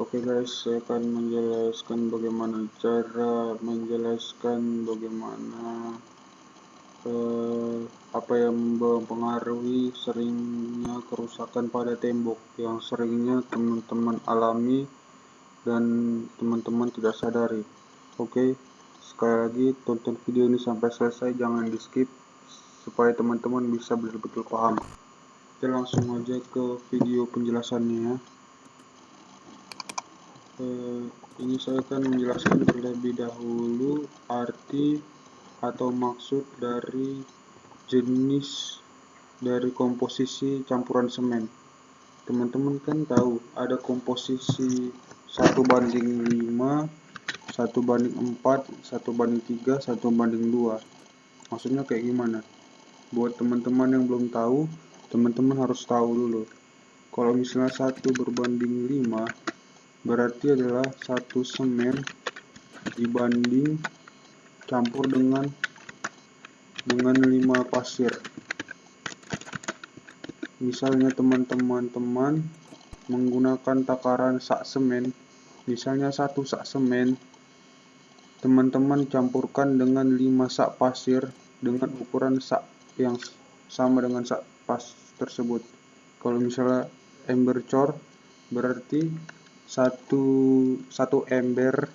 Oke guys, saya akan menjelaskan bagaimana apa yang mempengaruhi seringnya kerusakan pada tembok yang seringnya teman-teman alami dan teman-teman tidak sadari. Oke, sekali lagi tonton video ini sampai selesai, jangan di skip supaya teman-teman bisa betul-betul paham. Kita langsung aja ke video penjelasannya ya. Ini saya akan menjelaskan terlebih dahulu arti atau maksud dari jenis dari komposisi campuran semen. Teman-teman kan tahu ada komposisi 1:5, 1:4, 1:3, 1:2. Maksudnya kayak gimana? Buat teman-teman yang belum tahu, teman-teman harus tahu dulu. Kalau misalnya 1:5 berarti adalah 1 semen dibanding campur dengan 5 pasir. Misalnya teman-teman menggunakan takaran sak semen, misalnya 1 sak semen, teman-teman campurkan dengan 5 sak pasir dengan ukuran sak yang sama dengan sak pas tersebut. Kalau misalnya ember cor berarti satu ember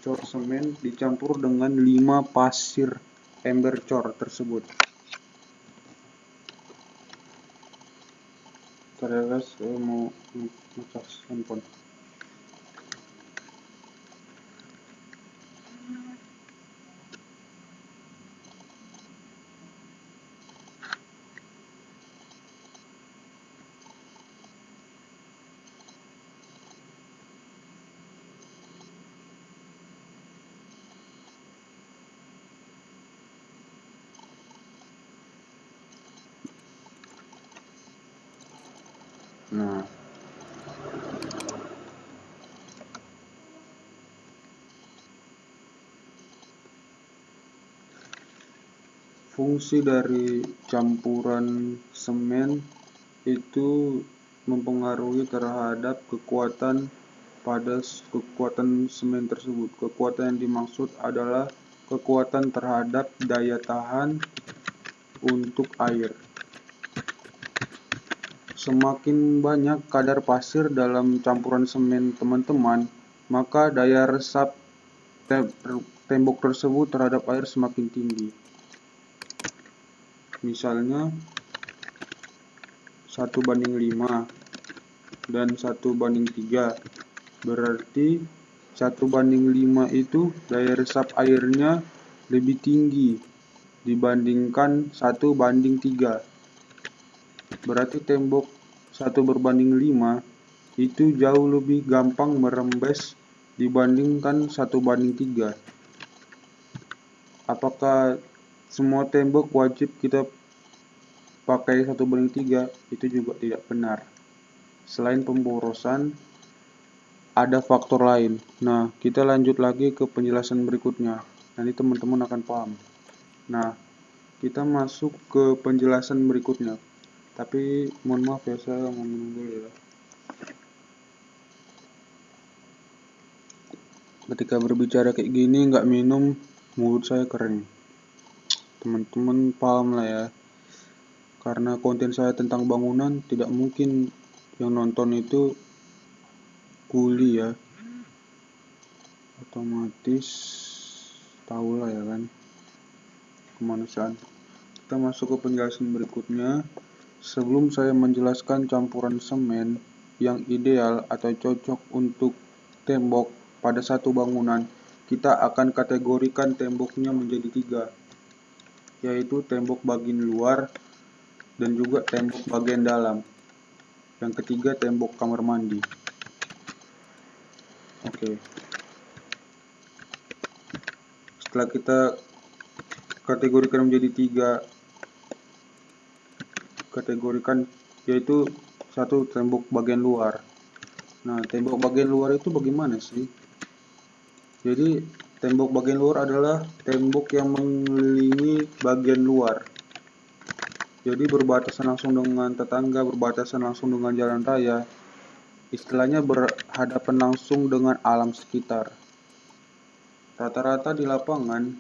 cor semen dicampur dengan 5 pasir ember cor tersebut. Bentar ya guys, saya mau ngecas handphone. Nah, fungsi dari campuran semen itu mempengaruhi terhadap kekuatan semen tersebut. Kekuatan yang dimaksud adalah kekuatan terhadap daya tahan untuk air. Semakin banyak kadar pasir dalam campuran semen teman-teman, maka daya resap tembok tersebut terhadap air semakin tinggi. Misalnya 1:5 dan 1:3, berarti 1:5 itu daya resap airnya lebih tinggi dibandingkan 1:3. Berarti tembok 1:5 itu jauh lebih gampang merembes dibandingkan 1:3. Apakah semua tembok wajib kita pakai 1:3? Itu juga tidak benar. Selain pemborosan, ada faktor lain. Nah, kita lanjut lagi ke penjelasan berikutnya. Nanti teman-teman akan paham. Nah, kita masuk ke penjelasan berikutnya. Tapi mohon maaf ya, saya mau minum dulu ya. Ketika berbicara kayak gini nggak minum, mulut saya kering. Teman-teman paham lah ya. Karena konten saya tentang bangunan, tidak mungkin yang nonton itu kuli ya. Otomatis tahu lah ya kan, kemanusiaan. Kita masuk ke penjelasan berikutnya. Sebelum saya menjelaskan campuran semen yang ideal atau cocok untuk tembok pada satu bangunan, kita akan kategorikan temboknya menjadi 3, yaitu tembok bagian luar dan juga tembok bagian dalam. Yang ketiga, tembok kamar mandi. Oke. Setelah kita kategorikan menjadi 3, yaitu 1 tembok bagian luar. Nah, tembok bagian luar itu bagaimana sih? Jadi tembok bagian luar adalah tembok yang mengelilingi bagian luar. Jadi berbatasan langsung dengan tetangga, berbatasan langsung dengan jalan raya. Istilahnya berhadapan langsung dengan alam sekitar. Rata-rata di lapangan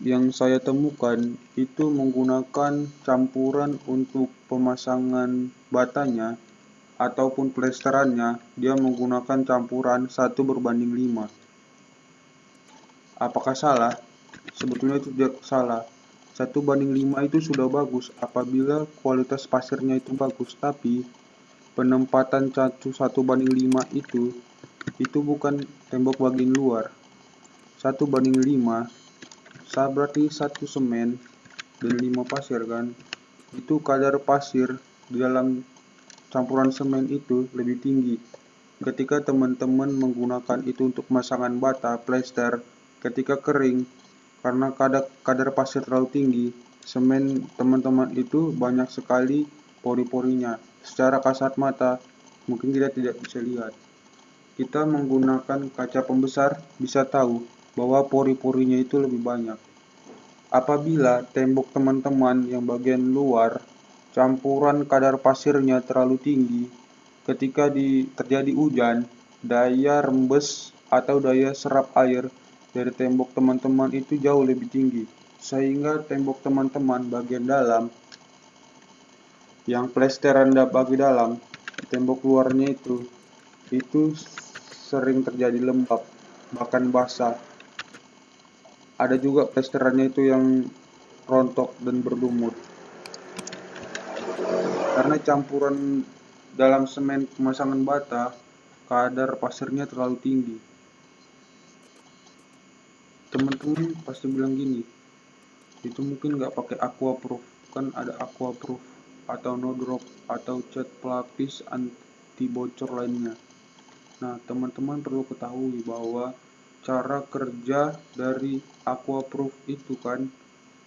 yang saya temukan itu menggunakan campuran untuk pemasangan batanya ataupun plesterannya, dia menggunakan campuran 1:5. Apakah salah? Sebetulnya itu tidak salah. 1:5 itu sudah bagus apabila kualitas pasirnya itu bagus, tapi penempatan 1:5 itu bukan tembok bagian luar. 1:5 berarti 1 semen dan 5 pasir kan. Itu kadar pasir di dalam campuran semen itu lebih tinggi. Ketika teman-teman menggunakan itu untuk pemasangan bata, plester, ketika kering, karena kadar pasir terlalu tinggi, semen teman-teman itu banyak sekali pori-porinya. Secara kasat mata, mungkin kita tidak bisa lihat. Kita menggunakan kaca pembesar bisa tahu bahwa pori-porinya itu lebih banyak. Apabila tembok teman-teman yang bagian luar, campuran kadar pasirnya terlalu tinggi, ketika terjadi hujan, daya rembes atau daya serap air dari tembok teman-teman itu jauh lebih tinggi. Sehingga tembok teman-teman bagian dalam, yang plesteran bagian dalam, tembok luarnya itu sering terjadi lembab, bahkan basah. Ada juga plesterannya itu yang rontok dan berlumut. Karena campuran dalam semen pemasangan bata, kadar pasirnya terlalu tinggi. Teman-teman pasti bilang gini, itu mungkin nggak pakai aquaproof. Kan ada aquaproof atau no drop atau cat pelapis anti bocor lainnya. Nah, teman-teman perlu ketahui bahwa cara kerja dari aquaproof itu kan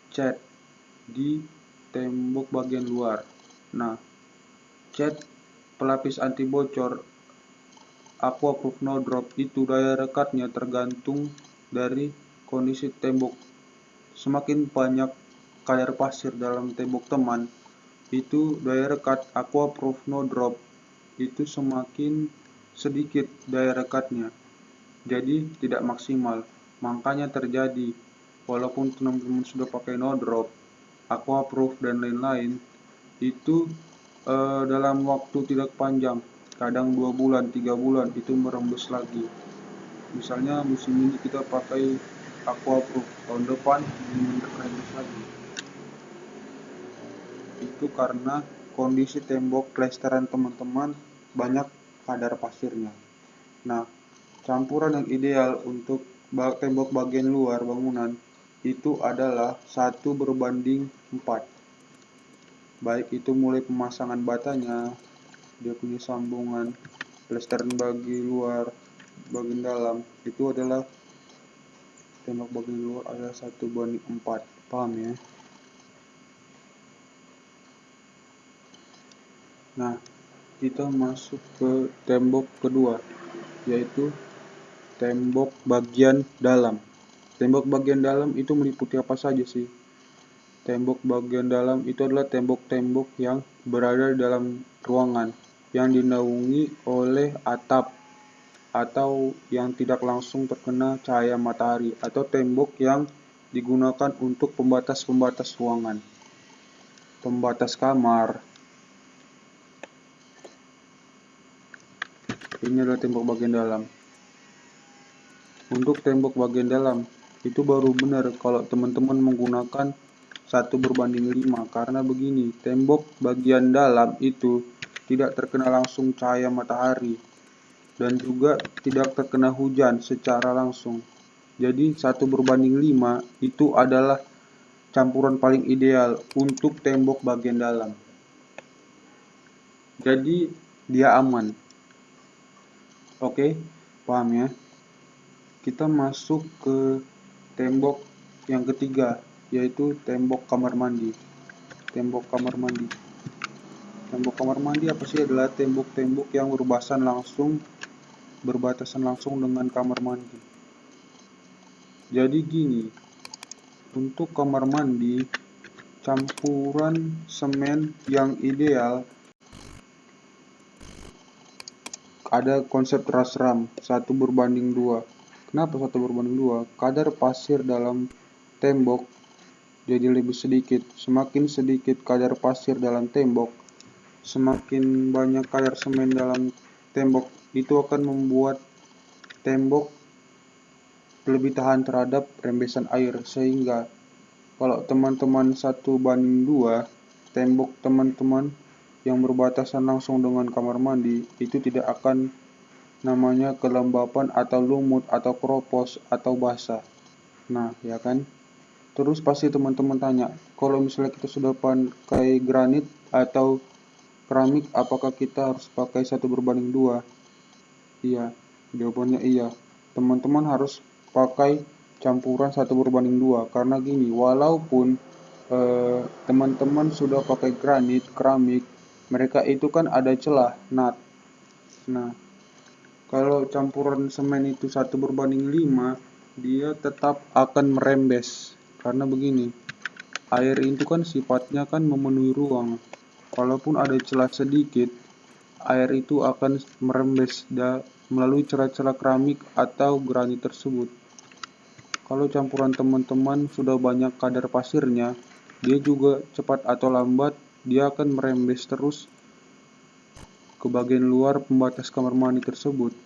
cat di tembok bagian luar. Nah, cat pelapis anti bocor aquaproof no drop itu daya rekatnya tergantung dari kondisi tembok. Semakin banyak kadar pasir dalam tembok teman, itu daya rekat aquaproof no drop itu semakin sedikit daya rekatnya, jadi tidak maksimal. Makanya terjadi, walaupun teman-teman sudah pakai no drop, aquaproof dan lain-lain, itu dalam waktu tidak panjang, kadang 2 bulan, 3 bulan itu merembes lagi. Misalnya musim ini kita pakai aquaproof, tahun depan merembes lagi. Itu karena kondisi tembok plesteran teman-teman banyak kadar pasirnya. Nah, campuran yang ideal untuk tembok bagian luar bangunan itu adalah 1:4. Baik itu mulai pemasangan batanya, dia punya sambungan, plesteran bagian luar, bagian dalam, itu adalah tembok bagian luar adalah 1:4. Paham ya? Nah, kita masuk ke tembok kedua, yaitu tembok bagian dalam. Tembok bagian dalam itu meliputi apa saja sih? Tembok bagian dalam itu adalah tembok-tembok yang berada di dalam ruangan yang dinaungi oleh atap atau yang tidak langsung terkena cahaya matahari, atau tembok yang digunakan untuk pembatas-pembatas ruangan, pembatas kamar. Ini adalah tembok bagian dalam. Untuk tembok bagian dalam itu baru benar kalau teman-teman menggunakan 1:5, karena begini, tembok bagian dalam itu tidak terkena langsung cahaya matahari dan juga tidak terkena hujan secara langsung. Jadi 1:5 itu adalah campuran paling ideal untuk tembok bagian dalam. Jadi dia aman. Oke, paham ya? Kita masuk ke tembok yang ketiga, yaitu tembok kamar mandi. Tembok kamar mandi. Tembok kamar mandi apa sih? Adalah tembok-tembok yang berbatasan langsung dengan kamar mandi. Jadi gini, untuk kamar mandi, campuran semen yang ideal ada konsep Rashram 1:2. Kenapa 1:2? Kadar pasir dalam tembok jadi lebih sedikit. Semakin sedikit kadar pasir dalam tembok, semakin banyak kadar semen dalam tembok. Itu akan membuat tembok lebih tahan terhadap rembesan air, sehingga kalau teman-teman 1:2, tembok teman-teman yang berbatasan langsung dengan kamar mandi itu tidak akan namanya kelembapan atau lumut atau keropos atau basah. Nah, ya kan? Terus pasti teman-teman tanya, kalau misalnya kita sudah pakai granit atau keramik, apakah kita harus pakai 1:2? Iya, jawabannya iya. Teman-teman harus pakai campuran 1:2 karena gini, walaupun teman-teman sudah pakai granit, keramik, mereka itu kan ada celah, nut. Nah, kalau campuran semen itu 1:5, dia tetap akan merembes. Karena begini, air itu kan sifatnya kan memenuhi ruang. Walaupun ada celah sedikit, air itu akan merembes melalui celah-celah keramik atau granit tersebut. Kalau campuran teman-teman sudah banyak kadar pasirnya, dia juga cepat atau lambat dia akan merembes terus ke bagian luar pembatas kamar mandi tersebut.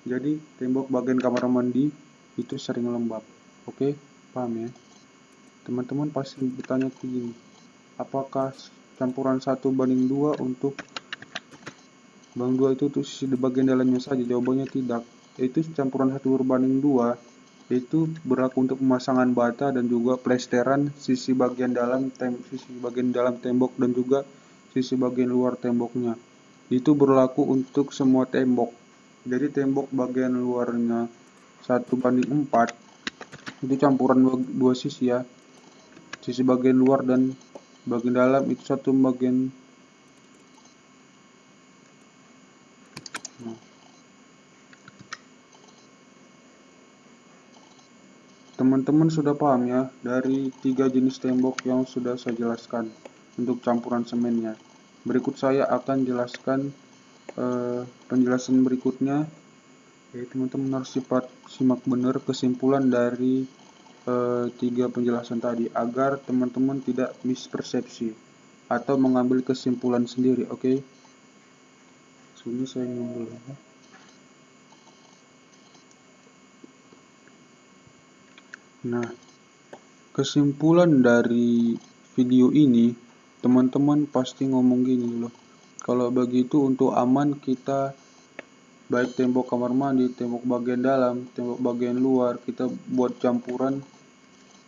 Jadi tembok bagian kamar mandi itu sering lembab. Oke, paham ya? Teman-teman pasti bertanya begini, apakah campuran 1:2 untuk Bang 2 itu sisi di bagian dalamnya saja? Jawabannya tidak. Itu campuran 1:2 itu berlaku untuk pemasangan bata dan juga plesteran sisi bagian dalam tembok dan juga sisi bagian luar temboknya. Itu berlaku untuk semua tembok. Jadi tembok bagian luarnya 1:4 itu campuran dua sisi ya. Sisi bagian luar dan bagian dalam itu satu bagian. Teman-teman sudah paham ya dari 3 jenis tembok yang sudah saya jelaskan untuk campuran semennya. Berikut saya akan jelaskan penjelasan berikutnya. Jadi teman-teman harus simak benar kesimpulan dari 3 penjelasan tadi agar teman-teman tidak mispersepsi atau mengambil kesimpulan sendiri. Oke? Sini saya minum dulu. Nah, kesimpulan dari video ini, teman-teman pasti ngomong gini loh. Kalau begitu untuk aman kita baik tembok kamar mandi, tembok bagian dalam, tembok bagian luar, kita buat campuran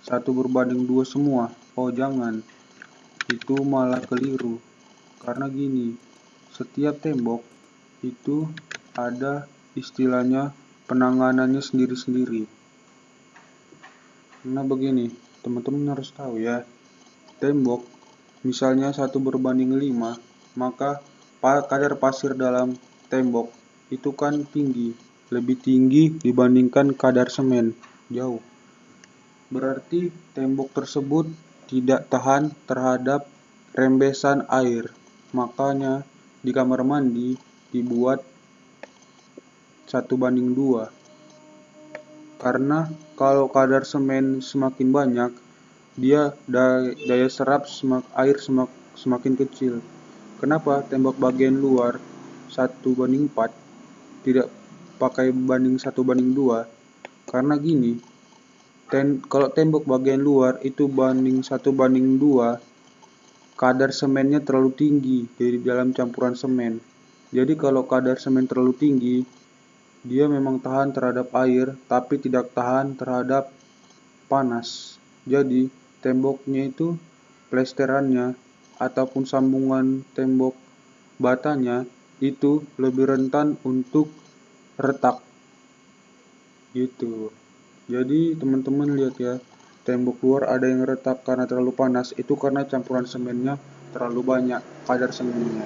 1:2 semua. Oh jangan, itu malah keliru. Karena gini, setiap tembok itu ada istilahnya penanganannya sendiri-sendiri. Nah begini, teman-teman harus tahu ya, tembok misalnya 1:5, maka kadar pasir dalam tembok itu kan tinggi, lebih tinggi dibandingkan kadar semen, jauh. Berarti tembok tersebut tidak tahan terhadap rembesan air. Makanya di kamar mandi dibuat 1:2. Karena kalau kadar semen semakin banyak, dia daya serap air semakin kecil. Kenapa tembok bagian luar 1:4 tidak pakai banding 1:2? Karena gini, kalau tembok bagian luar itu banding 1:2, kadar semennya terlalu tinggi dari dalam campuran semen. Jadi kalau kadar semen terlalu tinggi, dia memang tahan terhadap air, tapi tidak tahan terhadap panas. Jadi, temboknya itu, plesterannya, ataupun sambungan tembok batanya, itu lebih rentan untuk retak. Gitu. Jadi, teman-teman lihat ya, tembok luar ada yang retak karena terlalu panas, itu karena campuran semennya terlalu banyak, kadar semennya.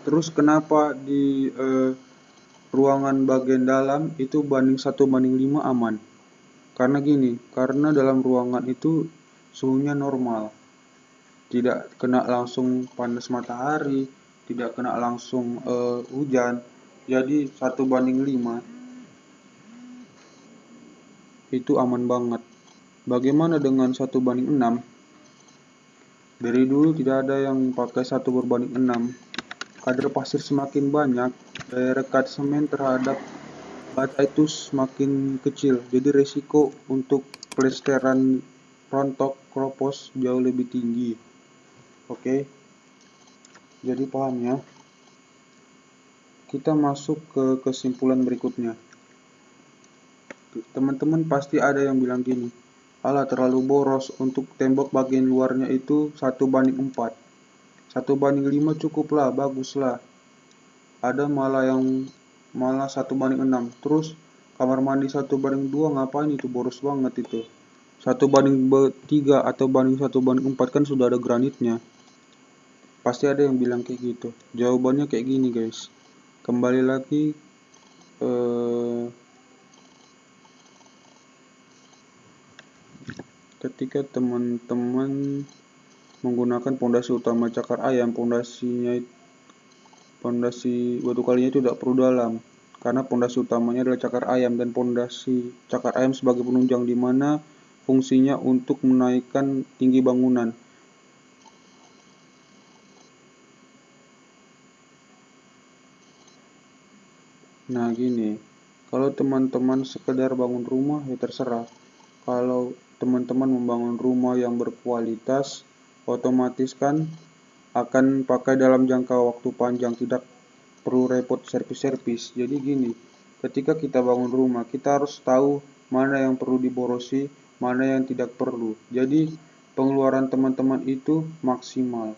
Terus kenapa di ruangan bagian dalam itu banding 1:5 aman? Karena gini, karena dalam ruangan itu suhunya normal, tidak kena langsung panas matahari, tidak kena langsung hujan, Jadi 1:5 itu aman banget. Bagaimana dengan 1:6? Dari dulu tidak ada yang pakai 1:6. Kadar pasir semakin banyak, daya rekat semen terhadap bata itu semakin kecil. Jadi resiko untuk pelesteran rontok kropos jauh lebih tinggi. Oke, jadi paham ya. Kita masuk ke kesimpulan berikutnya. Teman-teman pasti ada yang bilang gini, alah terlalu boros, untuk tembok bagian luarnya itu 1:4. 1:5 cukuplah, baguslah. Ada malah 1:6. Terus kamar mandi 1:2, ngapain itu, boros banget itu. 1:3 atau banding 1:4 kan sudah ada granitnya. Pasti ada yang bilang kayak gitu. Jawabannya kayak gini guys. Kembali lagi ketika teman-teman menggunakan pondasi utama cakar ayam, pondasi batu kalinya itu tidak perlu dalam, karena pondasi utamanya adalah cakar ayam, dan pondasi cakar ayam sebagai penunjang di mana fungsinya untuk menaikkan tinggi bangunan. Nah gini, kalau teman-teman sekedar bangun rumah ya terserah. Kalau teman-teman membangun rumah yang berkualitas, otomatis kan akan pakai dalam jangka waktu panjang, tidak perlu repot servis-servis. Jadi gini, ketika kita bangun rumah, kita harus tahu mana yang perlu diborosi, mana yang tidak perlu. Jadi pengeluaran teman-teman itu maksimal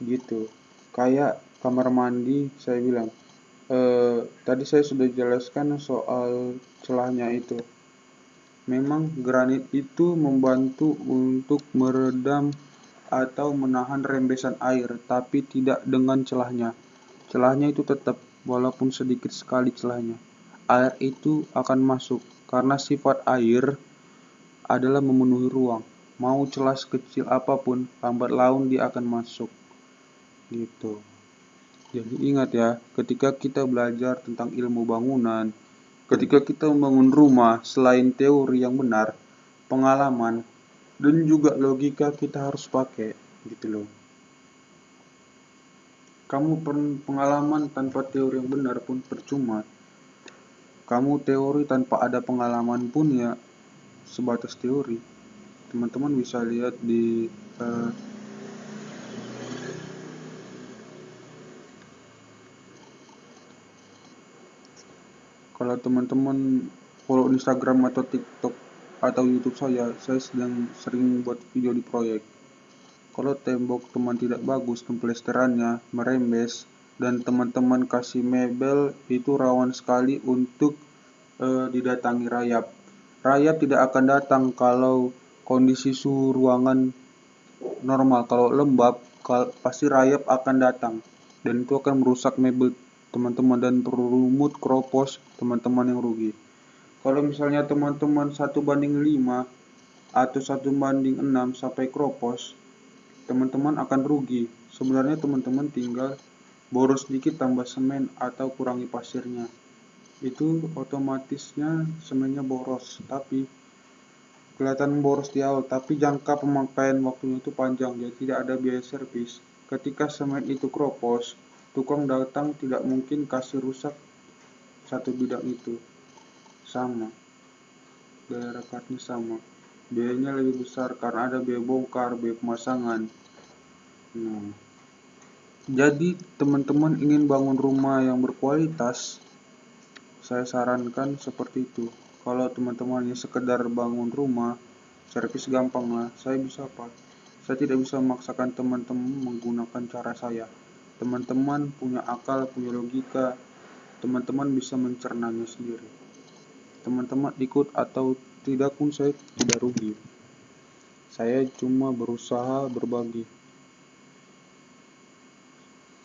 gitu. Kayak kamar mandi, saya bilang tadi saya sudah jelaskan soal celahnya itu. Memang granit itu membantu untuk meredam atau menahan rembesan air, tapi tidak dengan celahnya. Celahnya itu tetap, walaupun sedikit sekali celahnya, air itu akan masuk, karena sifat air adalah memenuhi ruang. Mau celah sekecil apapun, lambat laun dia akan masuk. Gitu. Jadi ingat ya, ketika kita belajar tentang ilmu bangunan, ketika kita membangun rumah, selain teori yang benar, pengalaman, dan juga logika kita harus pakai, gitu loh. Kamu pengalaman tanpa teori yang benar pun percuma. Kamu teori tanpa ada pengalaman pun ya sebatas teori. Teman-teman bisa lihat di kalau teman-teman follow Instagram atau TikTok atau YouTube saya sedang sering buat video di proyek. Kalau tembok teman tidak bagus, pemplesterannya merembes, dan teman-teman kasih mebel, itu rawan sekali untuk didatangi rayap. Rayap tidak akan datang kalau kondisi suhu ruangan normal. Kalau lembab, pasti rayap akan datang, dan itu akan merusak mebel teman-teman dan berumut kropos teman-teman yang rugi. Kalau misalnya teman-teman 1:5 atau 1:6 sampai kropos, teman-teman akan rugi. Sebenarnya teman-teman tinggal boros sedikit, tambah semen atau kurangi pasirnya. Itu otomatisnya semennya boros, tapi kelihatan boros di awal, tapi jangka pemakaian waktunya itu panjang, jadi tidak ada biaya servis. Ketika semen itu kropos, tukang datang tidak mungkin kasih rusak satu bidang itu. Sama, daya rekatnya sama, biayanya lebih besar karena ada biaya bongkar, biaya pemasangan. Nah, jadi teman-teman ingin bangun rumah yang berkualitas, saya sarankan seperti itu. Kalau teman-teman yang sekedar bangun rumah, servis gampang lah, saya bisa apa? Saya tidak bisa memaksakan teman-teman menggunakan cara saya. Teman-teman punya akal, punya logika, teman-teman bisa mencernanya sendiri. Teman-teman ikut atau tidak pun saya tidak rugi. Saya cuma berusaha berbagi.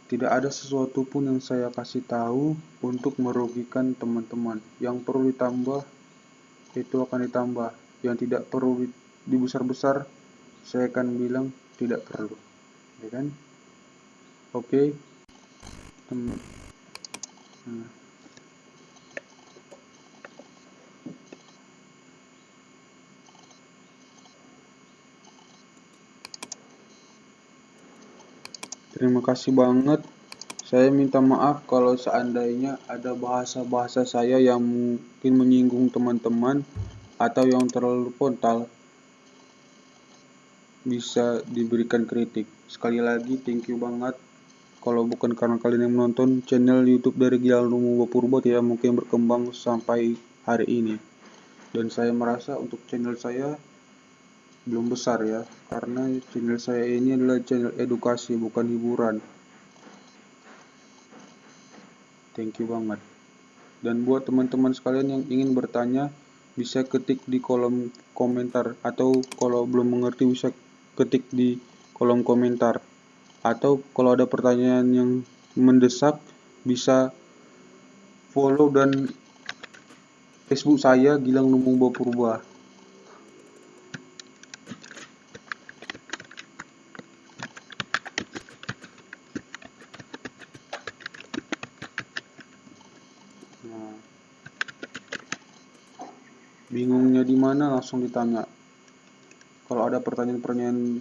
Tidak ada sesuatu pun yang saya kasih tahu untuk merugikan teman-teman. Yang perlu ditambah, itu akan ditambah. Yang tidak perlu dibesar-besar, saya akan bilang tidak perlu. Ya kan? Oke. Nah, Terima kasih banget. Saya minta maaf kalau seandainya ada bahasa-bahasa saya yang mungkin menyinggung teman-teman atau yang terlalu frontal. Bisa diberikan kritik. Sekali lagi, thank you banget. Kalau bukan karena kalian yang menonton, channel YouTube dari Gilang Lumumba Purbo tidak mungkin berkembang sampai hari ini. Dan saya merasa untuk channel saya belum besar ya, karena channel saya ini adalah channel edukasi, bukan hiburan. Thank you banget. Dan buat teman-teman sekalian yang ingin bertanya, bisa ketik di kolom komentar, atau kalau belum mengerti bisa ketik di kolom komentar. Atau kalau ada pertanyaan yang mendesak, bisa follow dan Facebook saya Gilang Lumumba Purba. Nah, bingungnya di mana langsung ditanya. Kalau ada pertanyaan-pertanyaan